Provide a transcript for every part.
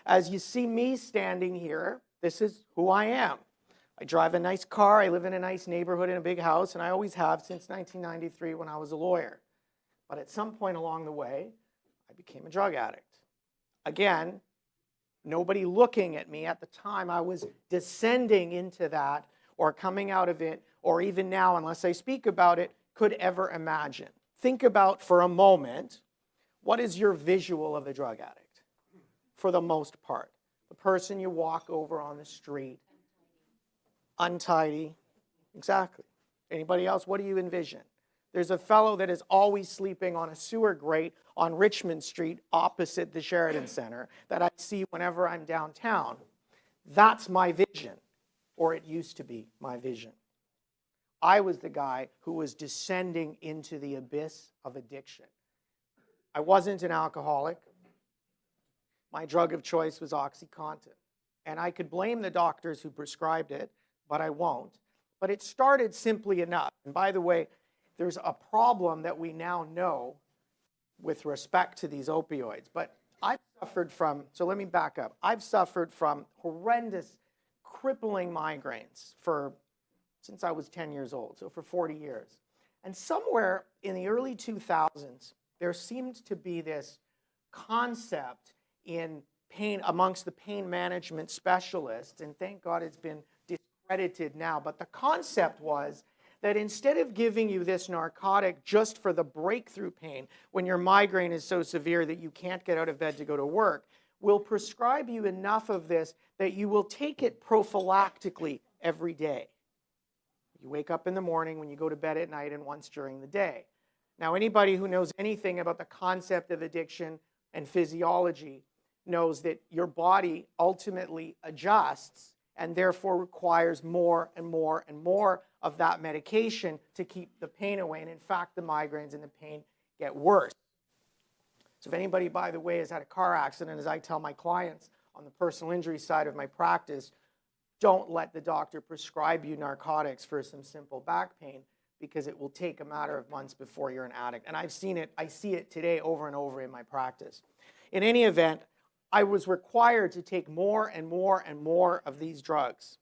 As you see me standing here, this is who I am. I drive a nice car, I live in a nice neighborhood in a big house, and I always have since 1993 when I was a lawyer. But at some point along the way, I became a drug addict. Again, nobody looking at me at the time I was descending into that or coming out of it, or even now, unless I speak about it, could ever imagine. Think about for a moment, what is your visual of the drug addict? For the most part. The person you walk over on the street, untidy. Exactly. Anybody else? What do you envision? There's a fellow that is always sleeping on a sewer grate on Richmond Street opposite the Sheridan Center that I see whenever I'm downtown. That's my vision, or it used to be my vision. I was the guy who was descending into the abyss of addiction. I wasn't an alcoholic. My drug of choice was OxyContin. And I could blame the doctors who prescribed it, but I won't. But it started simply enough. And by the way, there's a problem that we now know with respect to these opioids. But I've suffered from, so let me back up. I've suffered from horrendous, crippling migraines since I was 10 years old, so for 40 years. And somewhere in the early 2000s, there seemed to be this concept in pain amongst the pain management specialists, and thank God it's been discredited now, but the concept was that instead of giving you this narcotic just for the breakthrough pain, when your migraine is so severe that you can't get out of bed to go to work, we'll prescribe you enough of this that you will take it prophylactically every day. You wake up in the morning, when you go to bed at night, and once during the day. Now, anybody who knows anything about the concept of addiction and physiology knows that your body ultimately adjusts and therefore requires more and more and more of that medication to keep the pain away. And in fact, the migraines and the pain get worse. So if anybody, by the way, has had a car accident, as I tell my clients on the personal injury side of my practice, don't let the doctor prescribe you narcotics for some simple back pain, because it will take a matter of months before you're an addict. And I've seen it, I see it today over and over in my practice. In any event, I was required to take more and more and more of these drugs.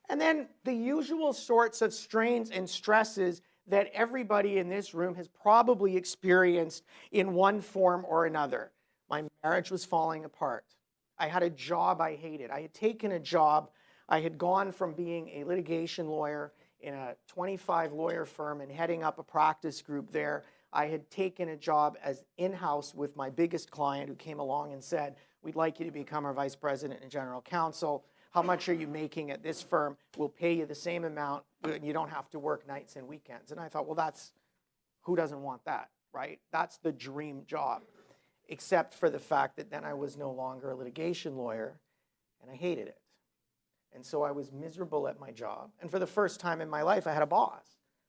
And then the usual sorts of strains and stresses that everybody in this room has probably experienced in one form or another. My marriage was falling apart. I had a job I hated. I had taken a job. I had gone from being a litigation lawyer in a 25-lawyer firm and heading up a practice group there. I had taken a job as in-house with my biggest client, who came along and said, "We'd like you to become our vice president and general counsel. How much are you making at this firm? We'll pay you the same amount, and you don't have to work nights and weekends." And I thought, well, who doesn't want that, right? That's the dream job, except for the fact that then I was no longer a litigation lawyer, and I hated it. And so I was miserable at my job. And for the first time in my life, I had a boss.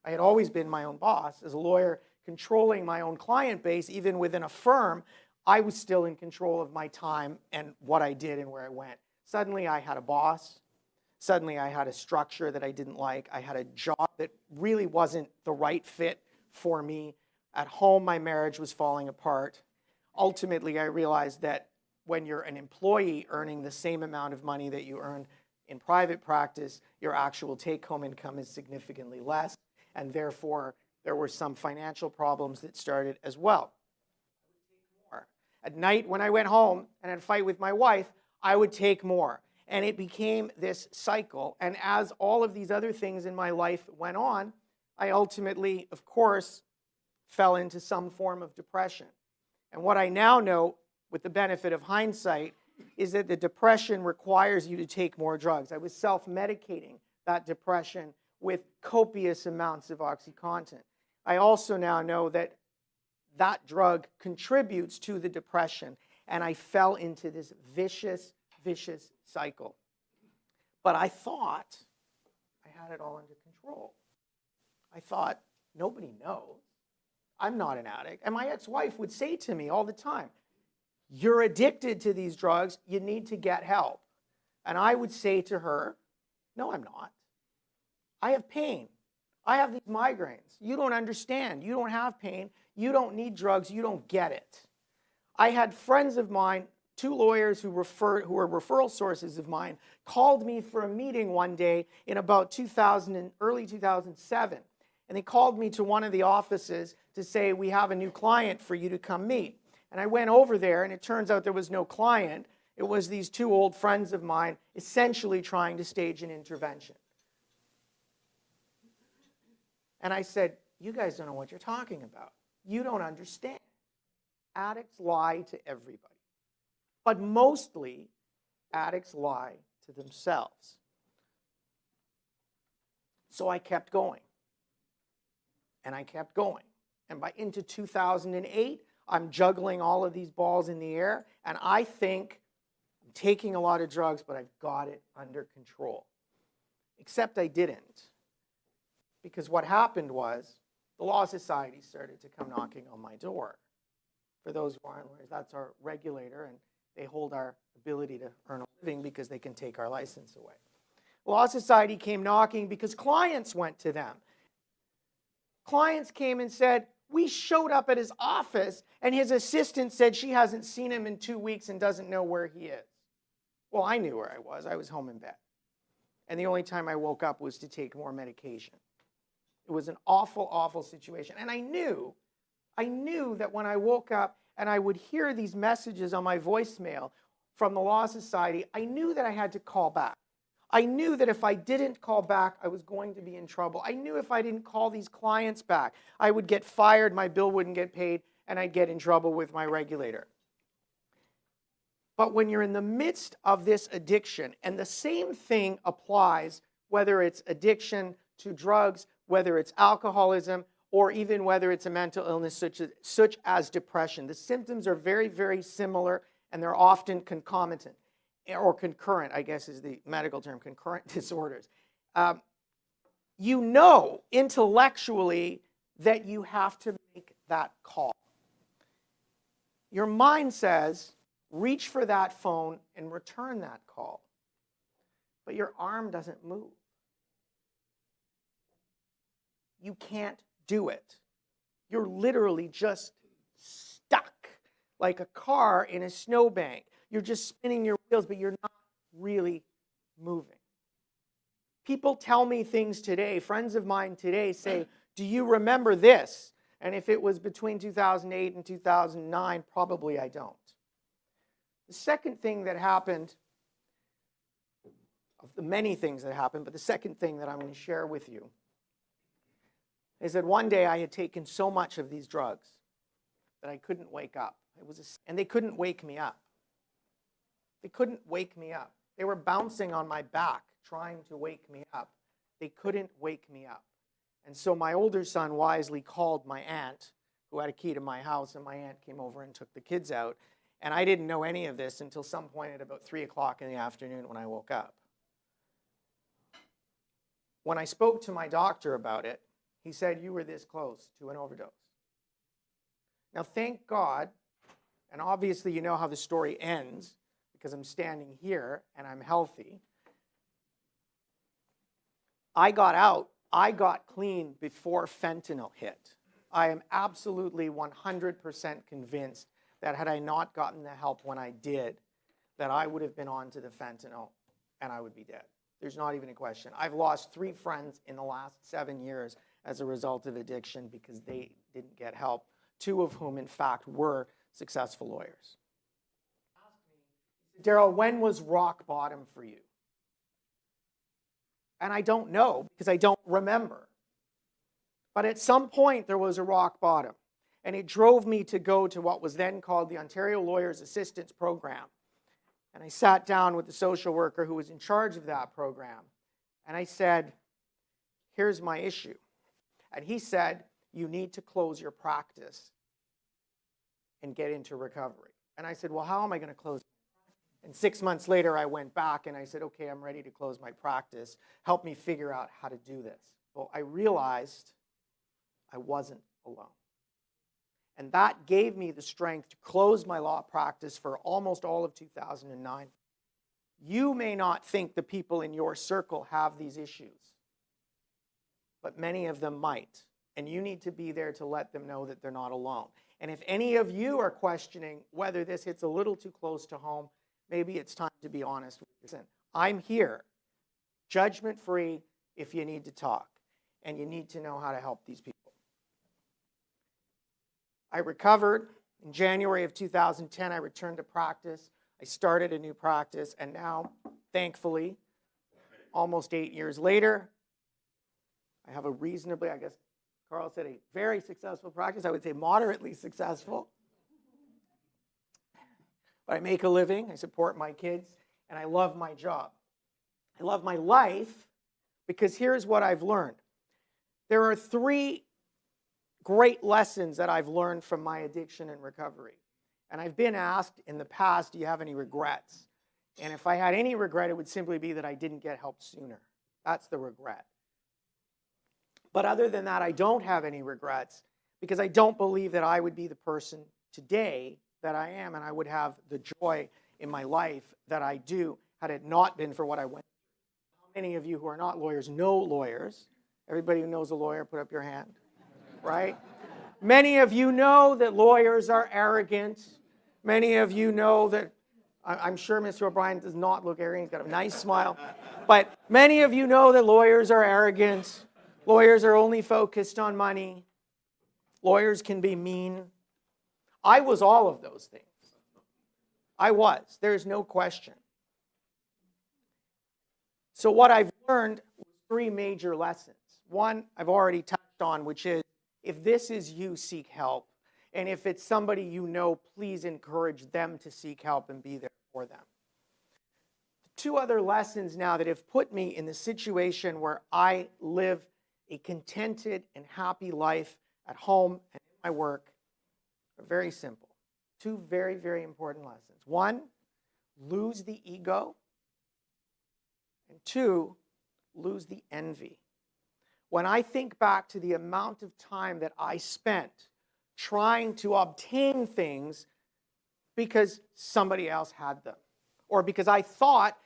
I had always been my own boss. As a lawyer, controlling my own client base, even within a firm, I was still in control of my time and what I did and where I went. Suddenly, I had a boss. Suddenly, I had a structure that I didn't like. I had a job that really wasn't the right fit for me. At home, my marriage was falling apart. Ultimately, I realized that when you're an employee earning the same amount of money that you earn in private practice, your actual take-home income is significantly less, and therefore there were some financial problems that started as well. At night when I went home and had a fight with my wife, I would take more. And it became this cycle. And as all of these other things in my life went on, I ultimately, of course, fell into some form of depression. And what I now know, with the benefit of hindsight, is that the depression requires you to take more drugs. I was self-medicating that depression with copious amounts of OxyContin. I also now know that that drug contributes to the depression, and I fell into this vicious cycle. But I thought I had it all under control. I thought, nobody knows. I'm not an addict. And my ex-wife would say to me all the time, "You're addicted to these drugs, you need to get help." And I would say to her, "No, I'm not. I have pain. I have these migraines. You don't understand. You don't have pain. You don't need drugs. You don't get it." I had friends of mine two lawyers who were referral sources of mine called me for a meeting one day in about early 2007. And they called me to one of the offices to say, we have a new client for you to come meet. And I went over there, and it turns out there was no client. It was these two old friends of mine essentially trying to stage an intervention. And I said, you guys don't know what you're talking about. You don't understand. Addicts lie to everybody. But mostly, addicts lie to themselves. So I kept going. And I kept going. And by into 2008, I'm juggling all of these balls in the air, and I think I'm taking a lot of drugs, but I've got it under control. Except I didn't. Because what happened was, the Law Society started to come knocking on my door. For those who aren't lawyers, that's our regulator, and they hold our ability to earn a living because they can take our license away. The Law Society came knocking because clients went to them. Clients came and said, we showed up at his office, and his assistant said she hasn't seen him in 2 weeks and doesn't know where he is. Well, I knew where I was. I was home in bed. And the only time I woke up was to take more medication. It was an awful, awful situation. And I knew that when I woke up and I would hear these messages on my voicemail from the Law Society, I knew that I had to call back. I knew that if I didn't call back, I was going to be in trouble. I knew if I didn't call these clients back, I would get fired, my bill wouldn't get paid, and I'd get in trouble with my regulator. But when you're in the midst of this addiction, and the same thing applies whether it's addiction to drugs, whether it's alcoholism, or even whether it's a mental illness such as depression. The symptoms are very, very similar, and they're often concomitant. Or concurrent, I guess is the medical term, concurrent disorders. You know intellectually that you have to make that call. Your mind says, reach for that phone and return that call. But your arm doesn't move. You can't do it. You're literally just stuck like a car in a snowbank. You're just spinning your wheels, but you're not really moving. People tell me things today, friends of mine today say, do you remember this? And if it was between 2008 and 2009, probably I don't. The second thing that happened, of the many things that happened, but the second thing that I'm going to share with you is that one day I had taken so much of these drugs that I couldn't wake up. And they couldn't wake me up. They couldn't wake me up. They were bouncing on my back, trying to wake me up. They couldn't wake me up. And so my older son wisely called my aunt, who had a key to my house, and my aunt came over and took the kids out. And I didn't know any of this until some point at about 3 o'clock in the afternoon when I woke up. When I spoke to my doctor about it, he said, you were this close to an overdose. Now, thank God, and obviously you know how the story ends, because I'm standing here and I'm healthy. I got out. I got clean before fentanyl hit. I am absolutely 100% convinced that had I not gotten the help when I did, that I would have been on to the fentanyl and I would be dead. There's not even a question. I've lost 3 friends in the last 7 years as a result of addiction because they didn't get help, 2 of whom, in fact, were successful lawyers. Darryl, when was rock bottom for you? And I don't know because I don't remember. But at some point there was a rock bottom. And it drove me to go to what was then called the Ontario Lawyers Assistance Program. And I sat down with the social worker who was in charge of that program. And I said, here's my issue. And he said, you need to close your practice and get into recovery. And I said, well, how am I going to close? And 6 months later, I went back and I said, okay, I'm ready to close my practice. Help me figure out how to do this. Well, I realized I wasn't alone. And that gave me the strength to close my law practice for almost all of 2009. You may not think the people in your circle have these issues, but many of them might. And you need to be there to let them know that they're not alone. And if any of you are questioning whether this hits a little too close to home, maybe it's time to be honest with yourself. I'm here, judgment-free, if you need to talk. And you need to know how to help these people. I recovered. In January of 2010, I returned to practice. I started a new practice. And now, thankfully, almost 8 years later, I have a reasonably, I guess Carl said, a very successful practice. I would say moderately successful. But I make a living, I support my kids, and I love my job. I love my life because here's what I've learned. There are 3 great lessons that I've learned from my addiction and recovery. And I've been asked in the past, do you have any regrets? And if I had any regret, it would simply be that I didn't get help sooner. That's the regret. But other than that, I don't have any regrets because I don't believe that I would be the person today that I am and I would have the joy in my life that I do had it not been for what I went through. How many of you who are not lawyers know lawyers? Everybody who knows a lawyer, put up your hand, right? Many of you know that lawyers are arrogant. Many of you know that, I'm sure Mr. O'Brien does not look arrogant, he's got a nice smile. But many of you know that lawyers are arrogant. Lawyers are only focused on money. Lawyers can be mean. I was all of those things. I was. There's no question. So what I've learned was 3 major lessons. One, I've already touched on, which is, if this is you, seek help. And if it's somebody you know, please encourage them to seek help and be there for them. 2 other lessons now that have put me in the situation where I live a contented and happy life at home and in my work are very simple. 2 very, very important lessons. 1, lose the ego. And 2, lose the envy. When I think back to the amount of time that I spent trying to obtain things because somebody else had them, or because I thought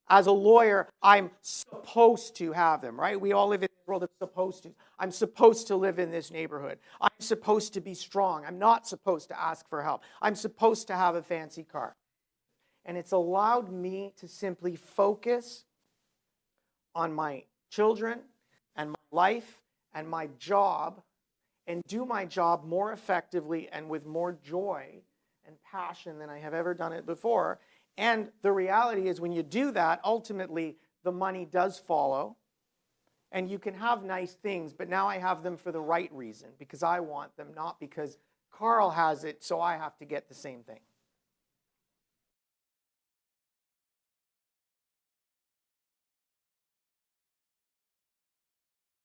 as a lawyer, I'm supposed to have them, right? We all live in this world of supposed to. I'm supposed to live in this neighborhood. I'm supposed to be strong. I'm not supposed to ask for help. I'm supposed to have a fancy car. And it's allowed me to simply focus on my children and my life and my job and do my job more effectively and with more joy and passion than I have ever done it before. And the reality is when you do that, ultimately the money does follow. And you can have nice things, but now I have them for the right reason, because I want them, not because Carl has it, so I have to get the same thing.